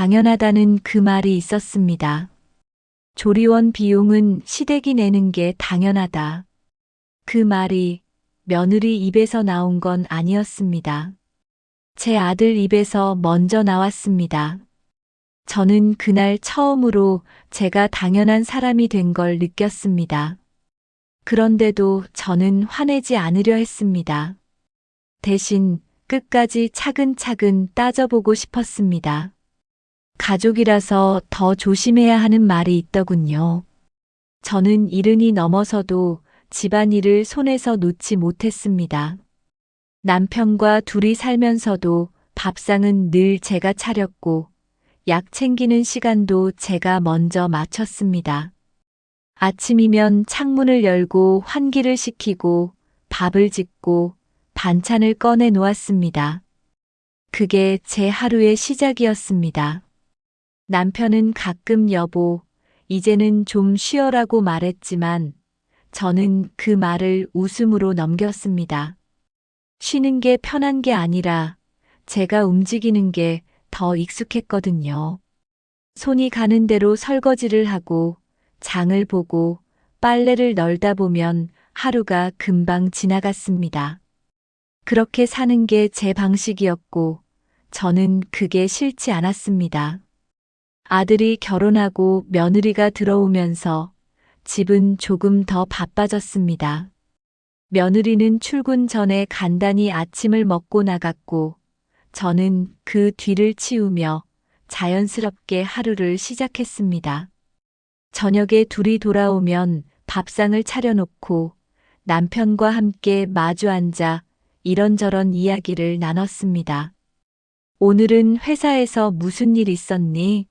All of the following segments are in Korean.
당연하다는 그 말이 있었습니다. 조리원 비용은 시댁이 내는 게 당연하다. 그 말이 며느리 입에서 나온 건 아니었습니다. 제 아들 입에서 먼저 나왔습니다. 저는 그날 처음으로 제가 당연한 사람이 된 걸 느꼈습니다. 그런데도 저는 화내지 않으려 했습니다. 대신 끝까지 차근차근 따져보고 싶었습니다. 가족이라서 더 조심해야 하는 말이 있더군요. 저는 70이 넘어서도 집안일을 손에서 놓지 못했습니다. 남편과 둘이 살면서도 밥상은 늘 제가 차렸고 약 챙기는 시간도 제가 먼저 맞췄습니다. 아침이면 창문을 열고 환기를 시키고 밥을 짓고 반찬을 꺼내 놓았습니다. 그게 제 하루의 시작이었습니다. 남편은 가끔 여보, 이제는 좀 쉬어라고 말했지만 저는 그 말을 웃음으로 넘겼습니다. 쉬는 게 편한 게 아니라 제가 움직이는 게 더 익숙했거든요. 손이 가는 대로 설거지를 하고 장을 보고 빨래를 널다 보면 하루가 금방 지나갔습니다. 그렇게 사는 게 제 방식이었고 저는 그게 싫지 않았습니다. 아들이 결혼하고 며느리가 들어오면서 집은 조금 더 바빠졌습니다. 며느리는 출근 전에 간단히 아침을 먹고 나갔고 저는 그 뒤를 치우며 자연스럽게 하루를 시작했습니다. 저녁에 둘이 돌아오면 밥상을 차려놓고 남편과 함께 마주 앉아 이런저런 이야기를 나눴습니다. 오늘은 회사에서 무슨 일 있었니?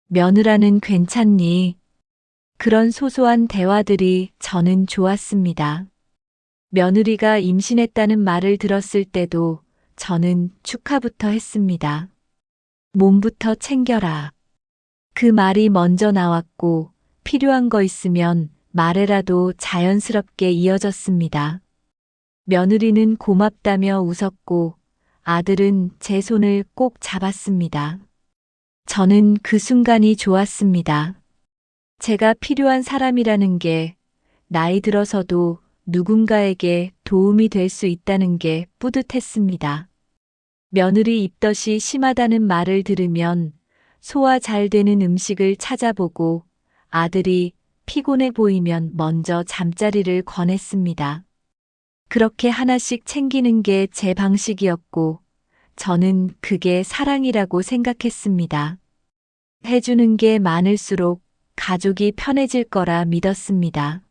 며느라는 괜찮니? 그런 소소한 대화들이 저는 좋았습니다. 며느리가 임신했다는 말을 들었을 때도 저는 축하부터 했습니다. 몸부터 챙겨라. 그 말이 먼저 나왔고 필요한 거 있으면 말해라도 자연스럽게 이어졌습니다. 며느리는 고맙다며 웃었고 아들은 제 손을 꼭 잡았습니다. 저는 그 순간이 좋았습니다. 제가 필요한 사람이라는 게 나이 들어서도 누군가에게 도움이 될 수 있다는 게 뿌듯했습니다. 며느리 입덧이 심하다는 말을 들으면 소화 잘 되는 음식을 찾아보고 아들이 피곤해 보이면 먼저 잠자리를 권했습니다. 그렇게 하나씩 챙기는 게 제 방식이었고 저는 그게 사랑이라고 생각했습니다. 해주는 게 많을수록 가족이 편해질 거라 믿었습니다.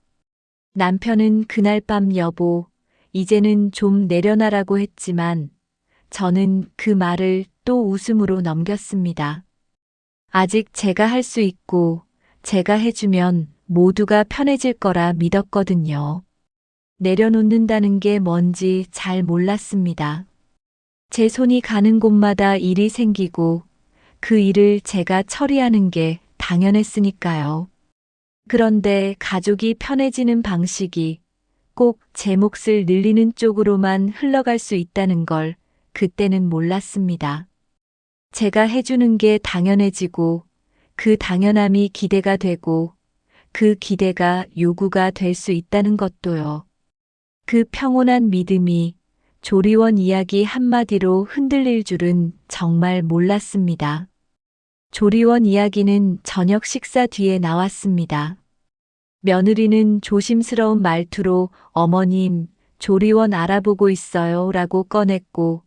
남편은 그날 밤 여보, 이제는 좀 내려놔라고 했지만 저는 그 말을 또 웃음으로 넘겼습니다. 아직 제가 할 수 있고 제가 해주면 모두가 편해질 거라 믿었거든요. 내려놓는다는 게 뭔지 잘 몰랐습니다. 제 손이 가는 곳마다 일이 생기고 그 일을 제가 처리하는 게 당연했으니까요. 그런데 가족이 편해지는 방식이 꼭 제 몫을 늘리는 쪽으로만 흘러갈 수 있다는 걸 그때는 몰랐습니다. 제가 해주는 게 당연해지고 그 당연함이 기대가 되고 그 기대가 요구가 될 수 있다는 것도요. 그 평온한 믿음이 조리원 이야기 한마디로 흔들릴 줄은 정말 몰랐습니다. 조리원 이야기는 저녁 식사 뒤에 나왔습니다. 며느리는 조심스러운 말투로 어머님, 조리원 알아보고 있어요 라고 꺼냈고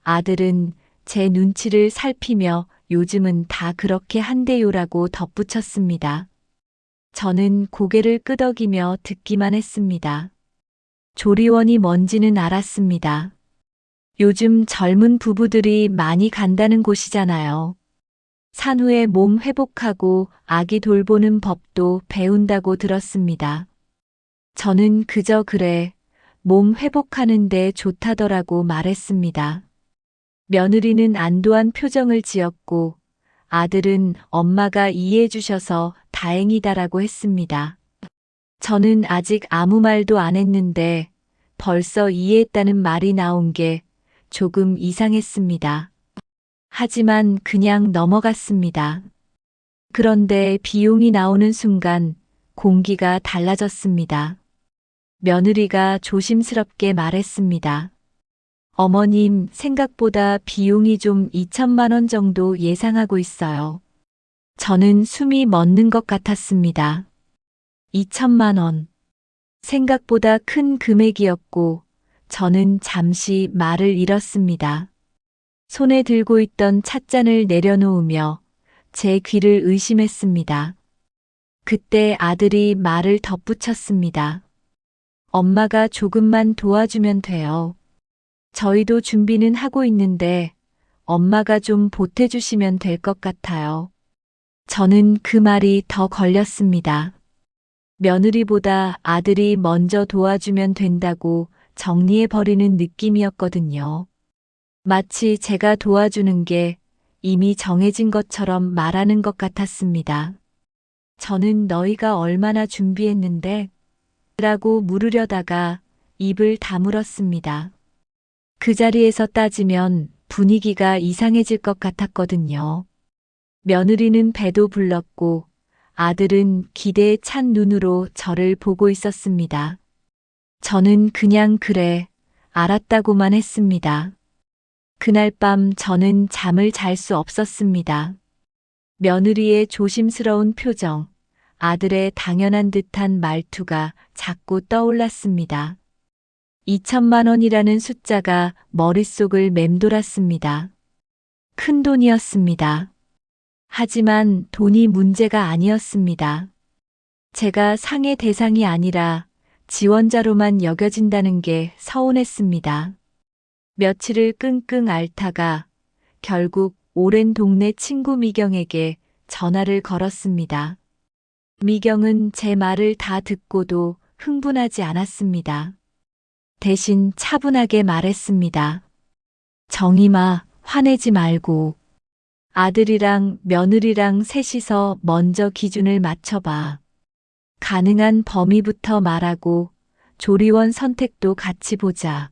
아들은 제 눈치를 살피며 요즘은 다 그렇게 한대요라고 덧붙였습니다. 저는 고개를 끄덕이며 듣기만 했습니다. 조리원이 뭔지는 알았습니다. 요즘 젊은 부부들이 많이 간다는 곳이잖아요. 산후에 몸 회복하고 아기 돌보는 법도 배운다고 들었습니다. 저는 그저 그래, 몸 회복하는데 좋다더라고 말했습니다. 며느리는 안도한 표정을 지었고 아들은 엄마가 이해해 주셔서 다행이다라고 했습니다. 저는 아직 아무 말도 안 했는데 벌써 이해했다는 말이 나온 게 조금 이상했습니다. 하지만 그냥 넘어갔습니다. 그런데 비용이 나오는 순간 공기가 달라졌습니다. 며느리가 조심스럽게 말했습니다. 어머님, 생각보다 비용이 좀 2천만 원 정도 예상하고 있어요. 저는 숨이 멎는 것 같았습니다. 2천만 원. 생각보다 큰 금액이었고, 저는 잠시 말을 잃었습니다. 손에 들고 있던 찻잔을 내려놓으며 제 귀를 의심했습니다. 그때 아들이 말을 덧붙였습니다. 엄마가 조금만 도와주면 돼요. 저희도 준비는 하고 있는데 엄마가 좀 보태주시면 될 것 같아요. 저는 그 말이 더 걸렸습니다. 며느리보다 아들이 먼저 도와주면 된다고 정리해버리는 느낌이었거든요. 마치 제가 도와주는 게 이미 정해진 것처럼 말하는 것 같았습니다. 저는 너희가 얼마나 준비했는데? 라고 물으려다가 입을 다물었습니다. 그 자리에서 따지면 분위기가 이상해질 것 같았거든요. 며느리는 배도 불렀고 아들은 기대에 찬 눈으로 저를 보고 있었습니다. 저는 그냥 그래, 알았다고만 했습니다. 그날 밤 저는 잠을 잘 수 없었습니다. 며느리의 조심스러운 표정, 아들의 당연한 듯한 말투가 자꾸 떠올랐습니다. 2천만 원이라는 숫자가 머릿속을 맴돌았습니다. 큰 돈이었습니다. 하지만 돈이 문제가 아니었습니다. 제가 상의 대상이 아니라 지원자로만 여겨진다는 게 서운했습니다. 며칠을 끙끙 앓다가 결국 오랜 동네 친구 미경에게 전화를 걸었습니다. 미경은 제 말을 다 듣고도 흥분하지 않았습니다. 대신 차분하게 말했습니다. 정임아, 화내지 말고 아들이랑 며느리랑 셋이서 먼저 기준을 맞춰봐. 가능한 범위부터 말하고 조리원 선택도 같이 보자.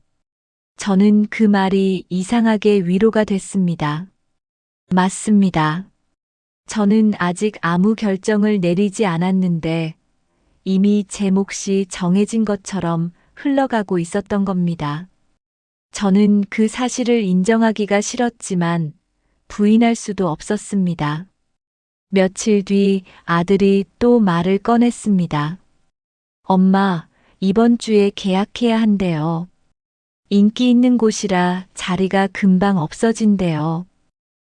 저는 그 말이 이상하게 위로가 됐습니다. 맞습니다. 저는 아직 아무 결정을 내리지 않았는데 이미 제 몫이 정해진 것처럼 흘러가고 있었던 겁니다. 저는 그 사실을 인정하기가 싫었지만 부인할 수도 없었습니다. 며칠 뒤 아들이 또 말을 꺼냈습니다. 엄마, 이번 주에 계약해야 한대요. 인기 있는 곳이라 자리가 금방 없어진대요.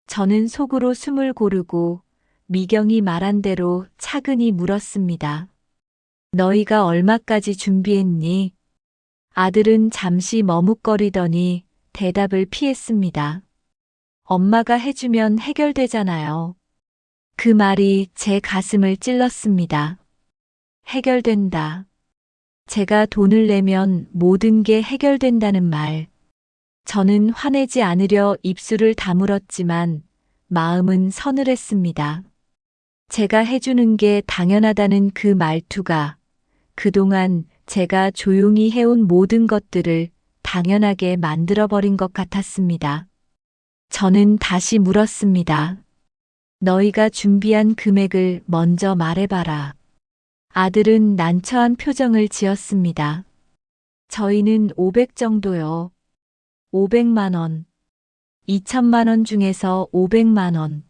저는 속으로 숨을 고르고 미경이 말한 대로 차근히 물었습니다. 너희가 얼마까지 준비했니? 아들은 잠시 머뭇거리더니 대답을 피했습니다. 엄마가 해주면 해결되잖아요. 그 말이 제 가슴을 찔렀습니다. 해결된다. 제가 돈을 내면 모든 게 해결된다는 말. 저는 화내지 않으려 입술을 다물었지만 마음은 서늘했습니다. 제가 해주는 게 당연하다는 그 말투가 그동안 제가 조용히 해온 모든 것들을 당연하게 만들어버린 것 같았습니다. 저는 다시 물었습니다. 너희가 준비한 금액을 먼저 말해봐라. 아들은 난처한 표정을 지었습니다. 저희는 500 정도요. 500만 원. 2천만 원 중에서 500만 원.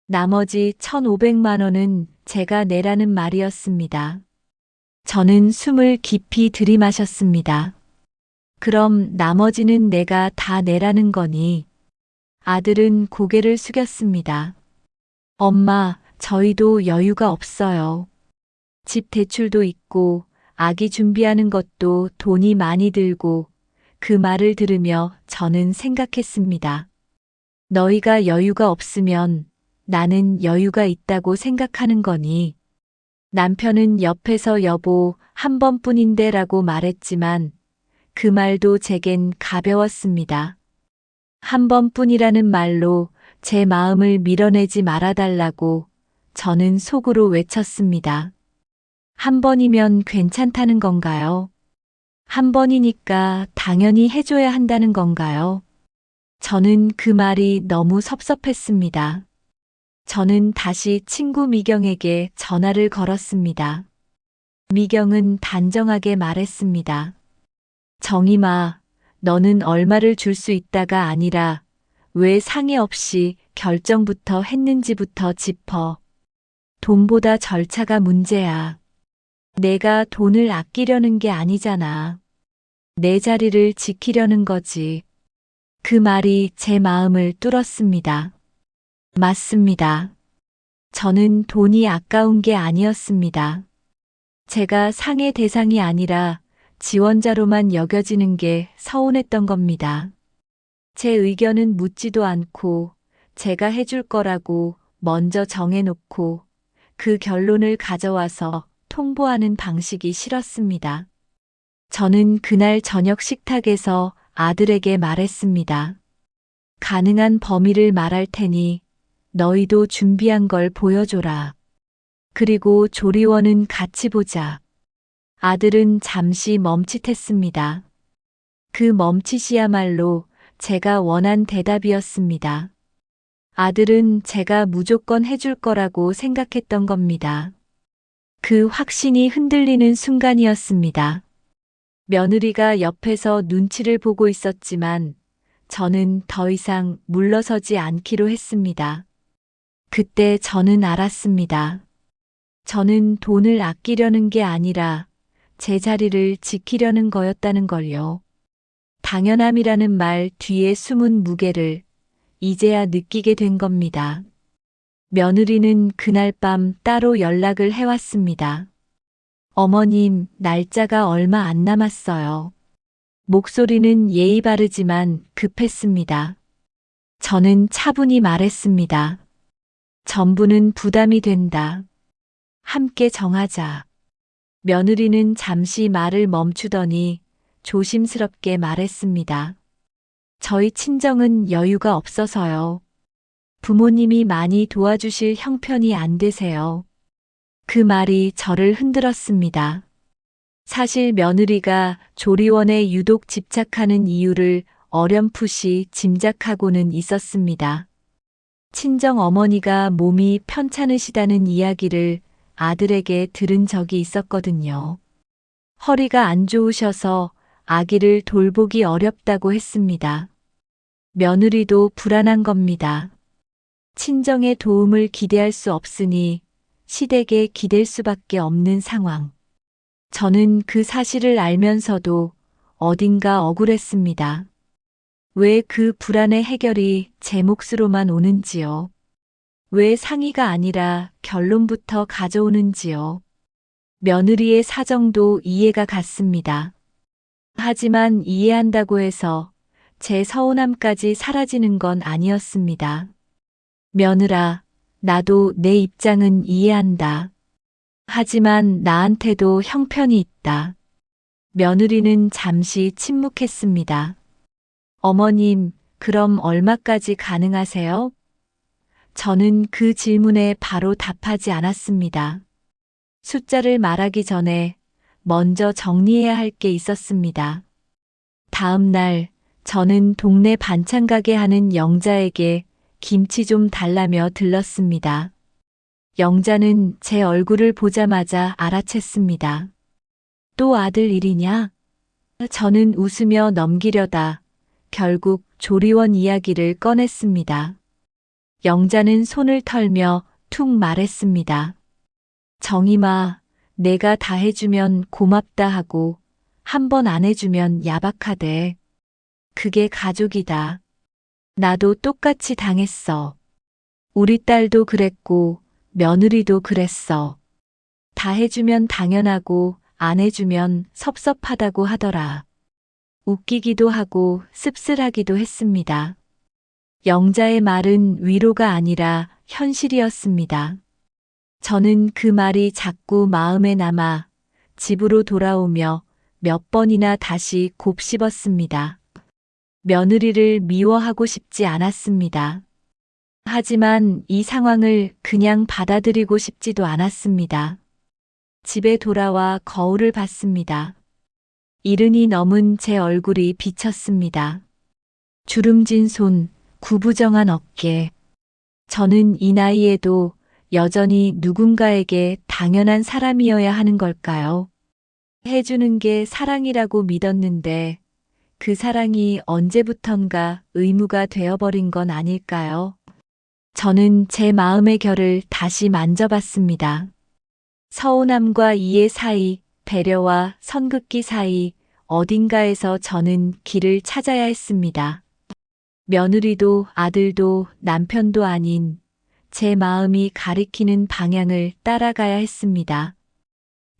나머지 1,500만 원은 제가 내라는 말이었습니다. 저는 숨을 깊이 들이마셨습니다. 그럼 나머지는 내가 다 내라는 거니? 아들은 고개를 숙였습니다. 엄마, 저희도 여유가 없어요. 집 대출도 있고 아기 준비하는 것도 돈이 많이 들고 그 말을 들으며 저는 생각했습니다. 너희가 여유가 없으면 나는 여유가 있다고 생각하는 거니? 남편은 옆에서 여보 한 번뿐인데 라고 말했지만 그 말도 제겐 가벼웠습니다. 한 번뿐이라는 말로 제 마음을 밀어내지 말아달라고 저는 속으로 외쳤습니다. 한 번이면 괜찮다는 건가요? 한 번이니까 당연히 해줘야 한다는 건가요? 저는 그 말이 너무 섭섭했습니다. 저는 다시 친구 미경에게 전화를 걸었습니다. 미경은 단정하게 말했습니다. 정임아, 너는 얼마를 줄 수 있다가 아니라 왜 상의 없이 결정부터 했는지부터 짚어. 돈보다 절차가 문제야. 내가 돈을 아끼려는 게 아니잖아. 내 자리를 지키려는 거지. 그 말이 제 마음을 뚫었습니다. 맞습니다. 저는 돈이 아까운 게 아니었습니다. 제가 상의 대상이 아니라 지원자로만 여겨지는 게 서운했던 겁니다. 제 의견은 묻지도 않고 제가 해줄 거라고 먼저 정해놓고 그 결론을 가져와서 통보하는 방식이 싫었습니다. 저는 그날 저녁 식탁에서 아들에게 말했습니다. 가능한 범위를 말할 테니 너희도 준비한 걸 보여줘라. 그리고 조리원은 같이 보자. 아들은 잠시 멈칫했습니다. 그 멈칫이야말로 제가 원한 대답이었습니다. 아들은 제가 무조건 해줄 거라고 생각했던 겁니다. 그 확신이 흔들리는 순간이었습니다. 며느리가 옆에서 눈치를 보고 있었지만 저는 더 이상 물러서지 않기로 했습니다. 그때 저는 알았습니다. 저는 돈을 아끼려는 게 아니라 제 자리를 지키려는 거였다는 걸요. 당연함이라는 말 뒤에 숨은 무게를 이제야 느끼게 된 겁니다. 며느리는 그날 밤 따로 연락을 해왔습니다. 어머님, 날짜가 얼마 안 남았어요. 목소리는 예의 바르지만 급했습니다. 저는 차분히 말했습니다. 전부는 부담이 된다. 함께 정하자. 며느리는 잠시 말을 멈추더니 조심스럽게 말했습니다. 저희 친정은 여유가 없어서요. 부모님이 많이 도와주실 형편이 안 되세요. 그 말이 저를 흔들었습니다. 사실 며느리가 조리원에 유독 집착하는 이유를 어렴풋이 짐작하고는 있었습니다. 친정 어머니가 몸이 편찮으시다는 이야기를 아들에게 들은 적이 있었거든요. 허리가 안 좋으셔서 아기를 돌보기 어렵다고 했습니다. 며느리도 불안한 겁니다. 친정의 도움을 기대할 수 없으니 시댁에 기댈 수밖에 없는 상황. 저는 그 사실을 알면서도 어딘가 억울했습니다. 왜 그 불안의 해결이 제 몫으로만 오는지요? 왜 상의가 아니라 결론부터 가져오는지요? 며느리의 사정도 이해가 갔습니다. 하지만 이해한다고 해서 제 서운함까지 사라지는 건 아니었습니다. 며느라, 나도 내 입장은 이해한다. 하지만 나한테도 형편이 있다. 며느리는 잠시 침묵했습니다. 어머님, 그럼 얼마까지 가능하세요? 저는 그 질문에 바로 답하지 않았습니다. 숫자를 말하기 전에 먼저 정리해야 할 게 있었습니다. 다음 날 저는 동네 반찬 가게 하는 영자에게 김치 좀 달라며 들렀습니다. 영자는 제 얼굴을 보자마자 알아챘습니다. 또 아들 일이냐? 저는 웃으며 넘기려다 결국 조리원 이야기를 꺼냈습니다. 영자는 손을 털며 툭 말했습니다. 정임아, 내가 다 해주면 고맙다 하고 한 번 안 해주면 야박하대. 그게 가족이다. 나도 똑같이 당했어. 우리 딸도 그랬고 며느리도 그랬어. 다 해주면 당연하고 안 해주면 섭섭하다고 하더라. 웃기기도 하고 씁쓸하기도 했습니다. 영자의 말은 위로가 아니라 현실이었습니다. 저는 그 말이 자꾸 마음에 남아 집으로 돌아오며 몇 번이나 다시 곱씹었습니다. 며느리를 미워하고 싶지 않았습니다. 하지만 이 상황을 그냥 받아들이고 싶지도 않았습니다. 집에 돌아와 거울을 봤습니다. 이른이 넘은 제 얼굴이 비쳤습니다. 주름진 손, 구부정한 어깨. 저는 이 나이에도 여전히 누군가에게 당연한 사람이어야 하는 걸까요? 해주는 게 사랑이라고 믿었는데 그 사랑이 언제부턴가 의무가 되어버린 건 아닐까요? 저는 제 마음의 결을 다시 만져봤습니다. 서운함과 이해 사이, 배려와 선긋기 사이 어딘가에서 저는 길을 찾아야 했습니다. 며느리도 아들도 남편도 아닌 제 마음이 가리키는 방향을 따라가야 했습니다.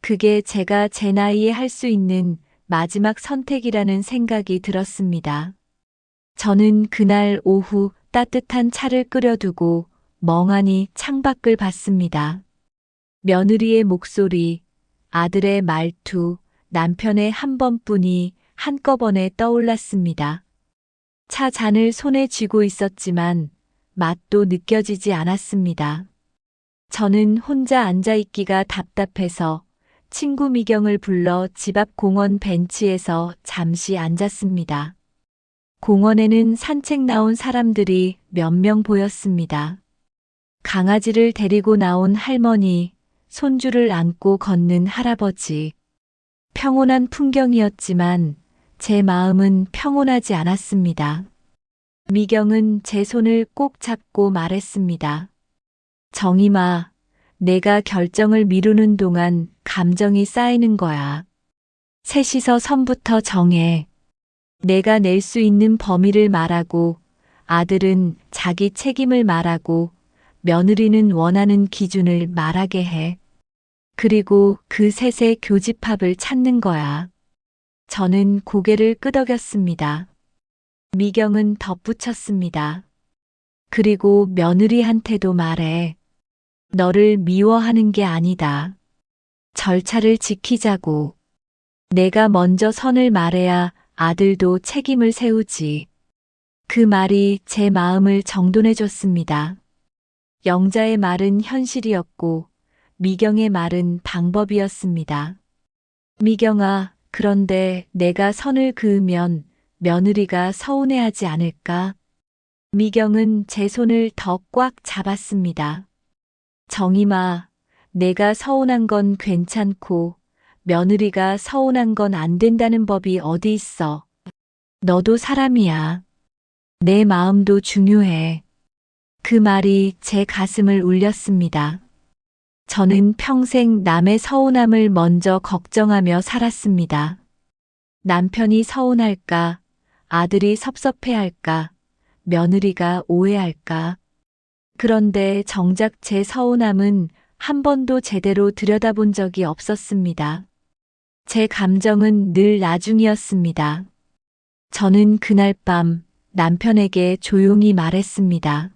그게 제가 제 나이에 할 수 있는 마지막 선택이라는 생각이 들었습니다. 저는 그날 오후 따뜻한 차를 끓여두고 멍하니 창밖을 봤습니다. 며느리의 목소리, 아들의 말투, 남편의 한 번뿐이 한꺼번에 떠올랐습니다. 차 잔을 손에 쥐고 있었지만 맛도 느껴지지 않았습니다. 저는 혼자 앉아있기가 답답해서 친구 미경을 불러 집 앞 공원 벤치에서 잠시 앉았습니다. 공원에는 산책 나온 사람들이 몇 명 보였습니다. 강아지를 데리고 나온 할머니, 손주를 안고 걷는 할아버지. 평온한 풍경이었지만 제 마음은 평온하지 않았습니다. 미경은 제 손을 꼭 잡고 말했습니다. 정임아, 내가 결정을 미루는 동안 감정이 쌓이는 거야. 셋이서 선부터 정해. 내가 낼 수 있는 범위를 말하고, 아들은 자기 책임을 말하고, 며느리는 원하는 기준을 말하게 해. 그리고 그 셋의 교집합을 찾는 거야. 저는 고개를 끄덕였습니다. 미경은 덧붙였습니다. 그리고 며느리한테도 말해. 너를 미워하는 게 아니다. 절차를 지키자고. 내가 먼저 선을 말해야 아들도 책임을 세우지. 그 말이 제 마음을 정돈해줬습니다. 영자의 말은 현실이었고 미경의 말은 방법이었습니다. 미경아, 그런데 내가 선을 그으면 며느리가 서운해하지 않을까? 미경은 제 손을 더 꽉 잡았습니다. 정임아, 내가 서운한 건 괜찮고 며느리가 서운한 건 안 된다는 법이 어디 있어. 너도 사람이야. 내 마음도 중요해. 그 말이 제 가슴을 울렸습니다. 저는 평생 남의 서운함을 먼저 걱정하며 살았습니다. 남편이 서운할까, 아들이 섭섭해할까, 며느리가 오해할까. 그런데 정작 제 서운함은 한 번도 제대로 들여다본 적이 없었습니다. 제 감정은 늘 나중이었습니다. 저는 그날 밤 남편에게 조용히 말했습니다.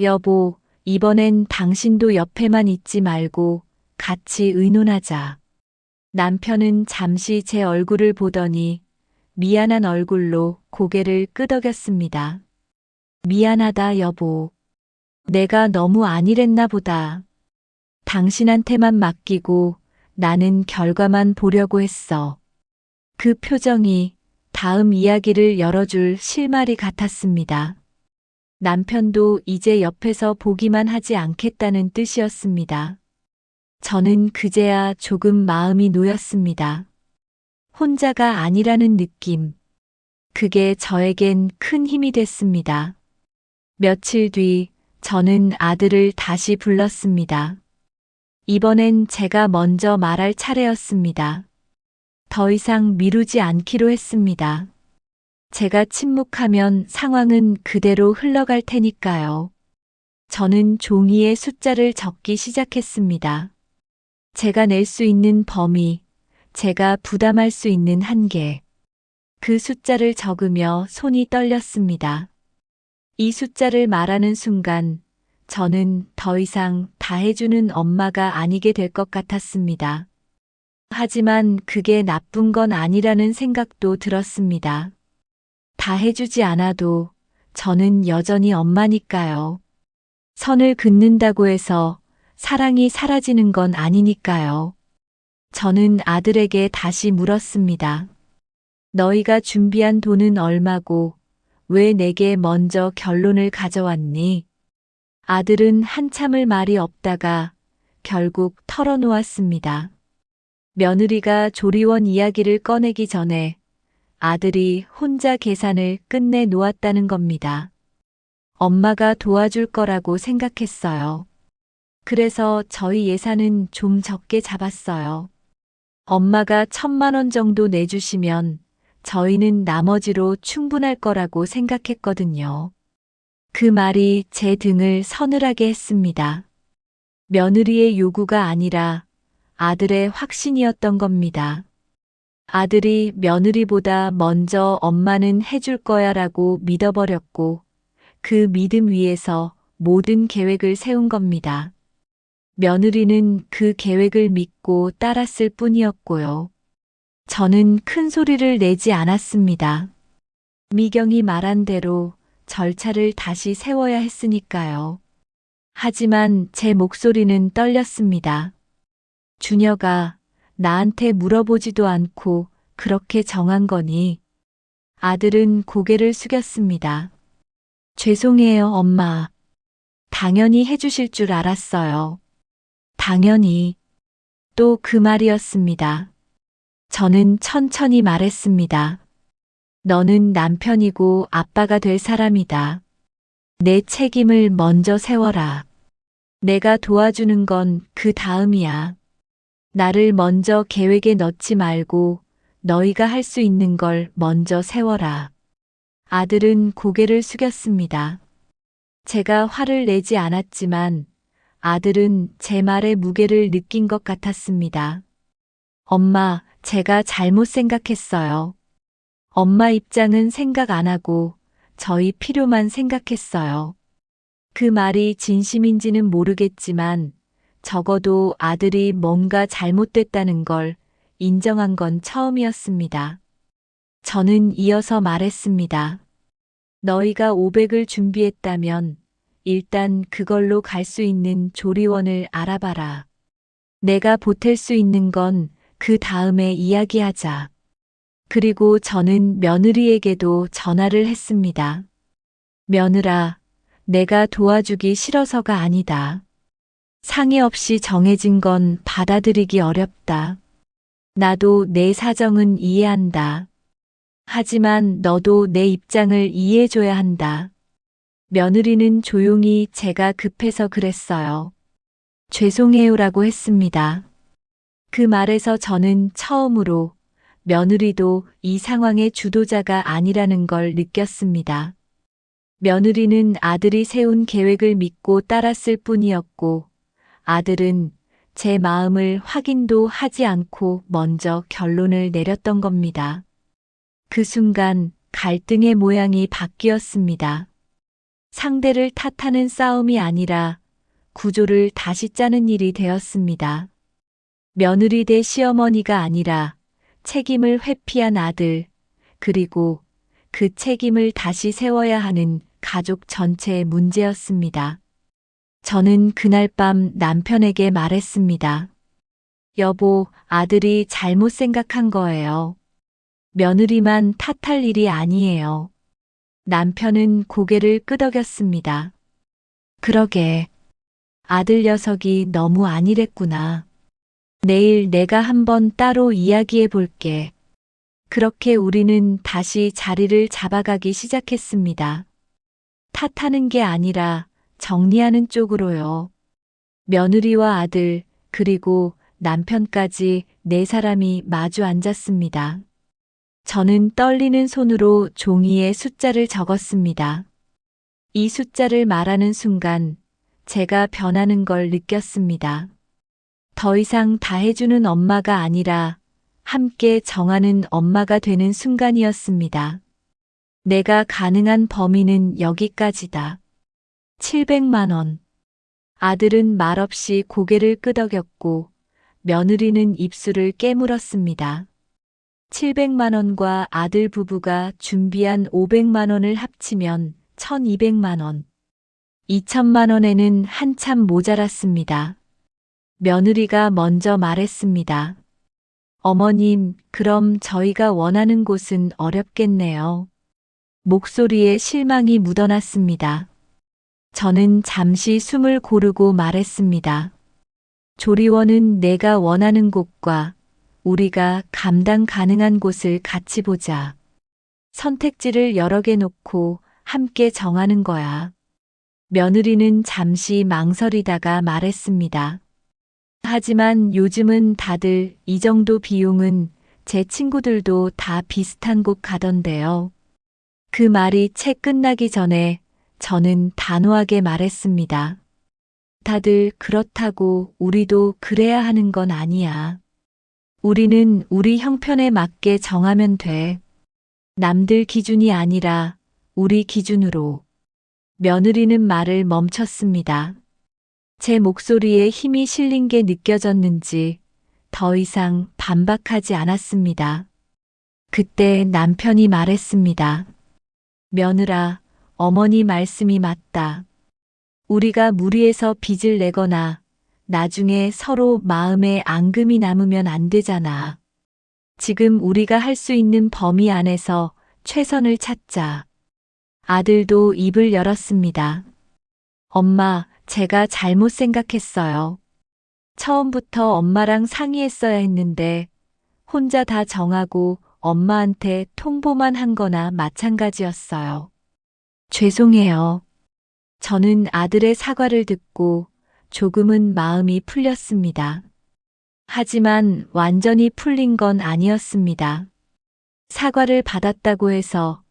여보, 이번엔 당신도 옆에만 있지 말고 같이 의논하자. 남편은 잠시 제 얼굴을 보더니 미안한 얼굴로 고개를 끄덕였습니다. 미안하다, 여보. 내가 너무 안일했나 보다. 당신한테만 맡기고 나는 결과만 보려고 했어. 그 표정이 다음 이야기를 열어줄 실마리 같았습니다. 남편도 이제 옆에서 보기만 하지 않겠다는 뜻이었습니다. 저는 그제야 조금 마음이 놓였습니다. 혼자가 아니라는 느낌. 그게 저에겐 큰 힘이 됐습니다. 며칠 뒤 저는 아들을 다시 불렀습니다. 이번엔 제가 먼저 말할 차례였습니다. 더 이상 미루지 않기로 했습니다. 제가 침묵하면 상황은 그대로 흘러갈 테니까요. 저는 종이에 숫자를 적기 시작했습니다. 제가 낼 수 있는 범위, 제가 부담할 수 있는 한계. 그 숫자를 적으며 손이 떨렸습니다. 이 숫자를 말하는 순간 저는 더 이상 다 해주는 엄마가 아니게 될 것 같았습니다. 하지만 그게 나쁜 건 아니라는 생각도 들었습니다. 다 해주지 않아도 저는 여전히 엄마니까요. 선을 긋는다고 해서 사랑이 사라지는 건 아니니까요. 저는 아들에게 다시 물었습니다. 너희가 준비한 돈은 얼마고 왜 내게 먼저 결론을 가져왔니? 아들은 한참을 말이 없다가 결국 털어놓았습니다. 며느리가 조리원 이야기를 꺼내기 전에 아들이 혼자 계산을 끝내 놓았다는 겁니다. 엄마가 도와줄 거라고 생각했어요. 그래서 저희 예산은 좀 적게 잡았어요. 엄마가 1,000만 원 정도 내주시면 저희는 나머지로 충분할 거라고 생각했거든요. 그 말이 제 등을 서늘하게 했습니다. 며느리의 요구가 아니라 아들의 확신이었던 겁니다. 아들이 며느리보다 먼저 엄마는 해줄 거야 라고 믿어버렸고 그 믿음 위에서 모든 계획을 세운 겁니다. 며느리는 그 계획을 믿고 따랐을 뿐이었고요. 저는 큰 소리를 내지 않았습니다. 미경이 말한 대로 절차를 다시 세워야 했으니까요. 하지만 제 목소리는 떨렸습니다. 주녀가 나한테 물어보지도 않고 그렇게 정한 거니? 아들은 고개를 숙였습니다. 죄송해요, 엄마. 당연히 해주실 줄 알았어요. 당연히. 또 그 말이었습니다. 저는 천천히 말했습니다. 너는 남편이고 아빠가 될 사람이다. 내 책임을 먼저 세워라. 내가 도와주는 건 그 다음이야. 나를 먼저 계획에 넣지 말고 너희가 할 수 있는 걸 먼저 세워라. 아들은 고개를 숙였습니다. 제가 화를 내지 않았지만 아들은 제 말의 무게를 느낀 것 같았습니다. 엄마, 제가 잘못 생각했어요. 엄마 입장은 생각 안 하고 저희 필요만 생각했어요. 그 말이 진심인지는 모르겠지만 적어도 아들이 뭔가 잘못됐다는 걸 인정한 건 처음이었습니다. 저는 이어서 말했습니다. 너희가 500을 준비했다면 일단 그걸로 갈 수 있는 조리원을 알아봐라. 내가 보탤 수 있는 건 그 다음에 이야기하자. 그리고 저는 며느리에게도 전화를 했습니다. 며느라, 내가 도와주기 싫어서가 아니다. 상의 없이 정해진 건 받아들이기 어렵다. 나도 내 사정은 이해한다. 하지만 너도 내 입장을 이해해줘야 한다. 며느리는 조용히 제가 급해서 그랬어요. 죄송해요라고 했습니다. 그 말에서 저는 처음으로 며느리도 이 상황의 주도자가 아니라는 걸 느꼈습니다. 며느리는 아들이 세운 계획을 믿고 따랐을 뿐이었고 아들은 제 마음을 확인도 하지 않고 먼저 결론을 내렸던 겁니다. 그 순간 갈등의 모양이 바뀌었습니다. 상대를 탓하는 싸움이 아니라 구조를 다시 짜는 일이 되었습니다. 며느리 대 시어머니가 아니라 책임을 회피한 아들, 그리고 그 책임을 다시 세워야 하는 가족 전체의 문제였습니다. 저는 그날 밤 남편에게 말했습니다. 여보, 아들이 잘못 생각한 거예요. 며느리만 탓할 일이 아니에요. 남편은 고개를 끄덕였습니다. 그러게. 아들 녀석이 너무 안일했구나. 내일 내가 한번 따로 이야기해 볼게. 그렇게 우리는 다시 자리를 잡아가기 시작했습니다. 탓하는 게 아니라 정리하는 쪽으로요. 며느리와 아들, 그리고 남편까지 네 사람이 마주 앉았습니다. 저는 떨리는 손으로 종이에 숫자를 적었습니다. 이 숫자를 말하는 순간 제가 변하는 걸 느꼈습니다. 더 이상 다 해주는 엄마가 아니라 함께 정하는 엄마가 되는 순간이었습니다. 내가 가능한 범위는 여기까지다. 700만 원. 아들은 말없이 고개를 끄덕였고 며느리는 입술을 깨물었습니다. 700만 원과 아들 부부가 준비한 500만 원을 합치면 1200만 원. 2000만 원에는 한참 모자랐습니다. 며느리가 먼저 말했습니다. 어머님, 그럼 저희가 원하는 곳은 어렵겠네요. 목소리에 실망이 묻어났습니다. 저는 잠시 숨을 고르고 말했습니다. 조리원은 내가 원하는 곳과 우리가 감당 가능한 곳을 같이 보자. 선택지를 여러 개 놓고 함께 정하는 거야. 며느리는 잠시 망설이다가 말했습니다. 하지만 요즘은 다들 이 정도 비용은 제 친구들도 다 비슷한 곳 가던데요. 그 말이 채 끝나기 전에 저는 단호하게 말했습니다. 다들 그렇다고 우리도 그래야 하는 건 아니야. 우리는 우리 형편에 맞게 정하면 돼. 남들 기준이 아니라 우리 기준으로. 며느리는 말을 멈췄습니다. 제 목소리에 힘이 실린 게 느껴졌는지 더 이상 반박하지 않았습니다. 그때 남편이 말했습니다. 며느라, 어머니 말씀이 맞다. 우리가 무리해서 빚을 내거나 나중에 서로 마음에 앙금이 남으면 안 되잖아. 지금 우리가 할 수 있는 범위 안에서 최선을 찾자. 아들도 입을 열었습니다. 엄마, 제가 잘못 생각했어요. 처음부터 엄마랑 상의했어야 했는데 혼자 다 정하고 엄마한테 통보만 한 거나 마찬가지였어요. 죄송해요. 저는 아들의 사과를 듣고 조금은 마음이 풀렸습니다. 하지만 완전히 풀린 건 아니었습니다. 사과를 받았다고 해서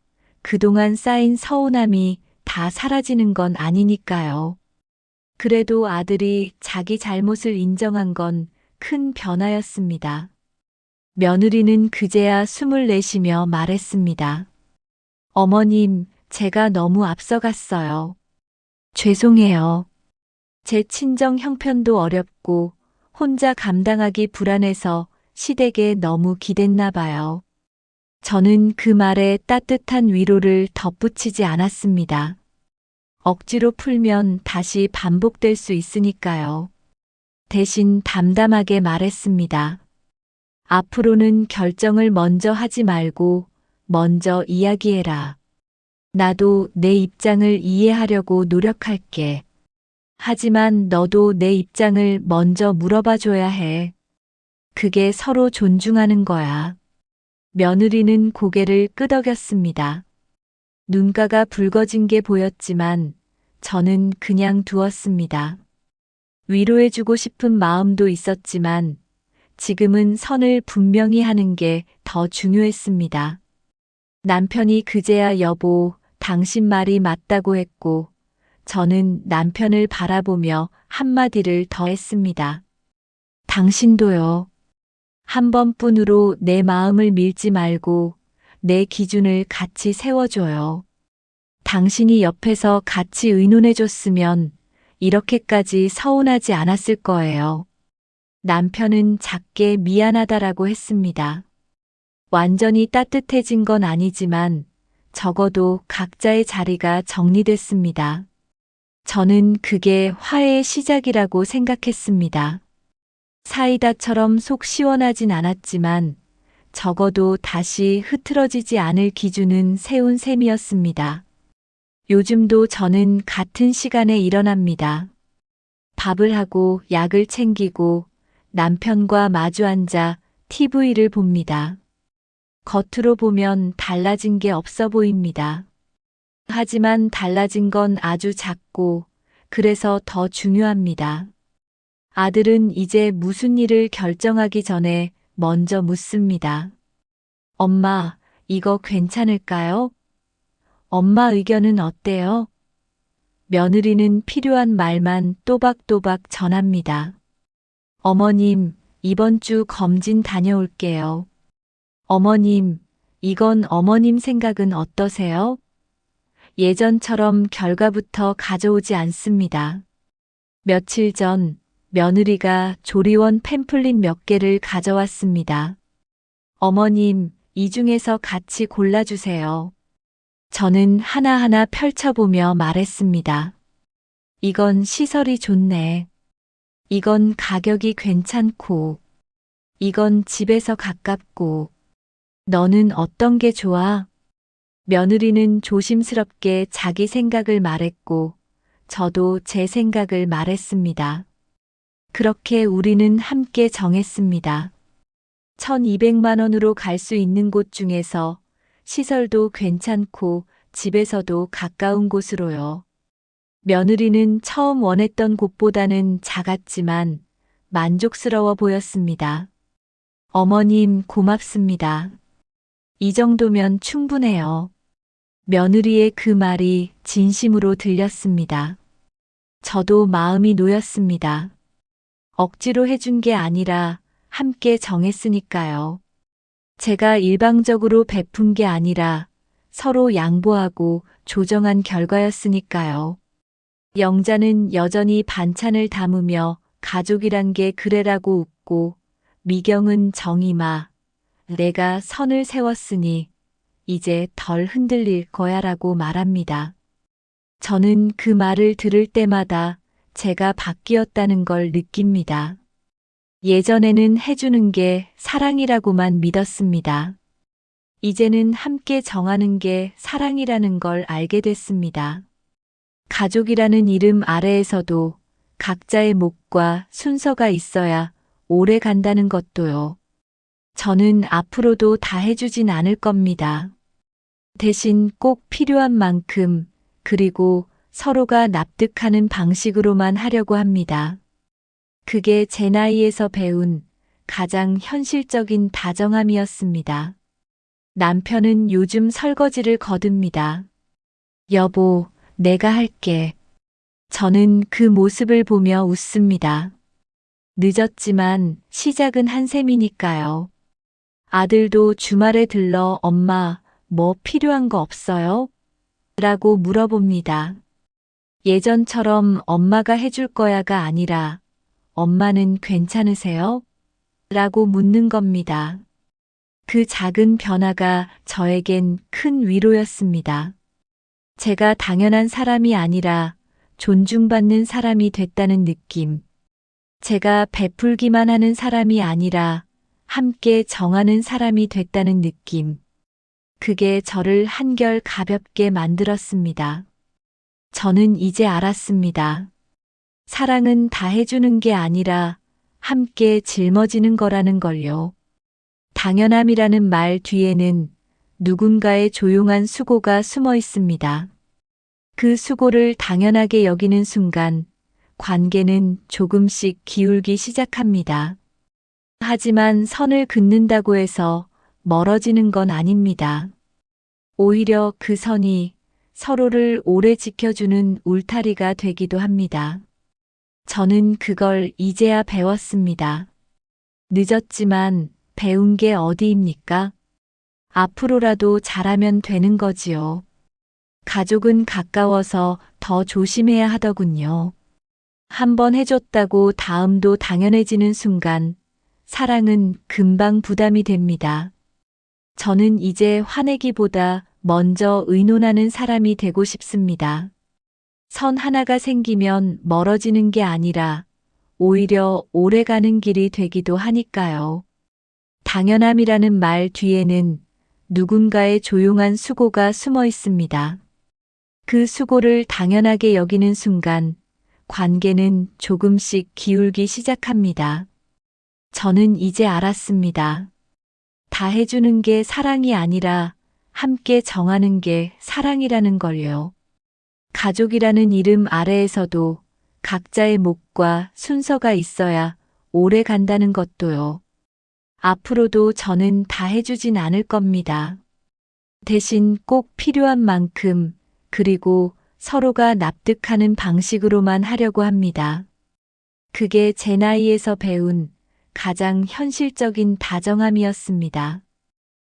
그동안 쌓인 서운함이 다 사라지는 건 아니니까요. 그래도 아들이 자기 잘못을 인정한 건 큰 변화였습니다. 며느리는 그제야 숨을 내쉬며 말했습니다. 어머님, 제가 너무 앞서갔어요. 죄송해요. 제 친정 형편도 어렵고 혼자 감당하기 불안해서 시댁에 너무 기댔나 봐요. 저는 그 말에 따뜻한 위로를 덧붙이지 않았습니다. 억지로 풀면 다시 반복될 수 있으니까요. 대신 담담하게 말했습니다. 앞으로는 결정을 먼저 하지 말고 먼저 이야기해라. 나도 내 입장을 이해하려고 노력할게. 하지만 너도 내 입장을 먼저 물어봐 줘야 해. 그게 서로 존중하는 거야. 며느리는 고개를 끄덕였습니다. 눈가가 붉어진 게 보였지만 저는 그냥 두었습니다. 위로해주고 싶은 마음도 있었지만 지금은 선을 분명히 하는 게 더 중요했습니다. 남편이 그제야 여보, 당신 말이 맞다고 했고 저는 남편을 바라보며 한마디를 더 했습니다. 당신도요. 한 번뿐으로 내 마음을 밀지 말고 내 기준을 같이 세워줘요. 당신이 옆에서 같이 의논해줬으면 이렇게까지 서운하지 않았을 거예요. 남편은 작게 미안하다라고 했습니다. 완전히 따뜻해진 건 아니지만 적어도 각자의 자리가 정리됐습니다. 저는 그게 화해의 시작이라고 생각했습니다. 사이다처럼 속 시원하진 않았지만 적어도 다시 흐트러지지 않을 기준은 세운 셈이었습니다. 요즘도 저는 같은 시간에 일어납니다. 밥을 하고 약을 챙기고 남편과 마주 앉아 TV를 봅니다. 겉으로 보면 달라진 게 없어 보입니다. 하지만 달라진 건 아주 작고 그래서 더 중요합니다. 아들은 이제 무슨 일을 결정하기 전에 먼저 묻습니다. 엄마, 이거 괜찮을까요? 엄마 의견은 어때요? 며느리는 필요한 말만 또박또박 전합니다. 어머님, 이번 주 검진 다녀올게요. 어머님, 이건 어머님 생각은 어떠세요? 예전처럼 결과부터 가져오지 않습니다. 며칠 전 며느리가 조리원 팸플릿 몇 개를 가져왔습니다. 어머님, 이 중에서 같이 골라주세요. 저는 하나하나 펼쳐보며 말했습니다. 이건 시설이 좋네. 이건 가격이 괜찮고. 이건 집에서 가깝고. 너는 어떤 게 좋아? 며느리는 조심스럽게 자기 생각을 말했고, 저도 제 생각을 말했습니다. 그렇게 우리는 함께 정했습니다. 1200만 원으로 갈 수 있는 곳 중에서 시설도 괜찮고 집에서도 가까운 곳으로요. 며느리는 처음 원했던 곳보다는 작았지만 만족스러워 보였습니다. 어머님, 고맙습니다. 이 정도면 충분해요. 며느리의 그 말이 진심으로 들렸습니다. 저도 마음이 놓였습니다. 억지로 해준 게 아니라 함께 정했으니까요. 제가 일방적으로 베푼 게 아니라 서로 양보하고 조정한 결과였으니까요. 영자는 여전히 반찬을 담으며 가족이란 게 그래라고 웃고, 미경은 정임아, 내가 선을 세웠으니 이제 덜 흔들릴 거야라고 말합니다. 저는 그 말을 들을 때마다 제가 바뀌었다는 걸 느낍니다. 예전에는 해주는 게 사랑이라고만 믿었습니다. 이제는 함께 정하는 게 사랑이라는 걸 알게 됐습니다. 가족이라는 이름 아래에서도 각자의 몫과 순서가 있어야 오래 간다는 것도요. 저는 앞으로도 다 해주진 않을 겁니다. 대신 꼭 필요한 만큼, 그리고 서로가 납득하는 방식으로만 하려고 합니다. 그게 제 나이에서 배운 가장 현실적인 다정함이었습니다. 남편은 요즘 설거지를 거듭니다. 여보, 내가 할게. 저는 그 모습을 보며 웃습니다. 늦었지만 시작은 한 셈이니까요. 아들도 주말에 들러 엄마, 뭐 필요한 거 없어요? 라고 물어봅니다. 예전처럼 엄마가 해줄 거야가 아니라 엄마는 괜찮으세요? 라고 묻는 겁니다. 그 작은 변화가 저에겐 큰 위로였습니다. 제가 당연한 사람이 아니라 존중받는 사람이 됐다는 느낌. 제가 베풀기만 하는 사람이 아니라 함께 정하는 사람이 됐다는 느낌. 그게 저를 한결 가볍게 만들었습니다. 저는 이제 알았습니다. 사랑은 다 해주는 게 아니라 함께 짊어지는 거라는 걸요. 당연함이라는 말 뒤에는 누군가의 조용한 수고가 숨어 있습니다. 그 수고를 당연하게 여기는 순간 관계는 조금씩 기울기 시작합니다. 하지만 선을 긋는다고 해서 멀어지는 건 아닙니다. 오히려 그 선이 서로를 오래 지켜주는 울타리가 되기도 합니다. 저는 그걸 이제야 배웠습니다. 늦었지만 배운 게 어디입니까? 앞으로라도 잘하면 되는 거지요. 가족은 가까워서 더 조심해야 하더군요. 한번 해줬다고 다음도 당연해지는 순간 사랑은 금방 부담이 됩니다. 저는 이제 화내기보다 먼저 의논하는 사람이 되고 싶습니다. 선 하나가 생기면 멀어지는 게 아니라 오히려 오래가는 길이 되기도 하니까요. 당연함이라는 말 뒤에는 누군가의 조용한 수고가 숨어 있습니다. 그 수고를 당연하게 여기는 순간 관계는 조금씩 기울기 시작합니다. 저는 이제 알았습니다. 다 해주는 게 사랑이 아니라 함께 정하는 게 사랑이라는 걸요. 가족이라는 이름 아래에서도 각자의 몫과 순서가 있어야 오래 간다는 것도요. 앞으로도 저는 다 해주진 않을 겁니다. 대신 꼭 필요한 만큼, 그리고 서로가 납득하는 방식으로만 하려고 합니다. 그게 제 나이에서 배운 가장 현실적인 다정함이었습니다.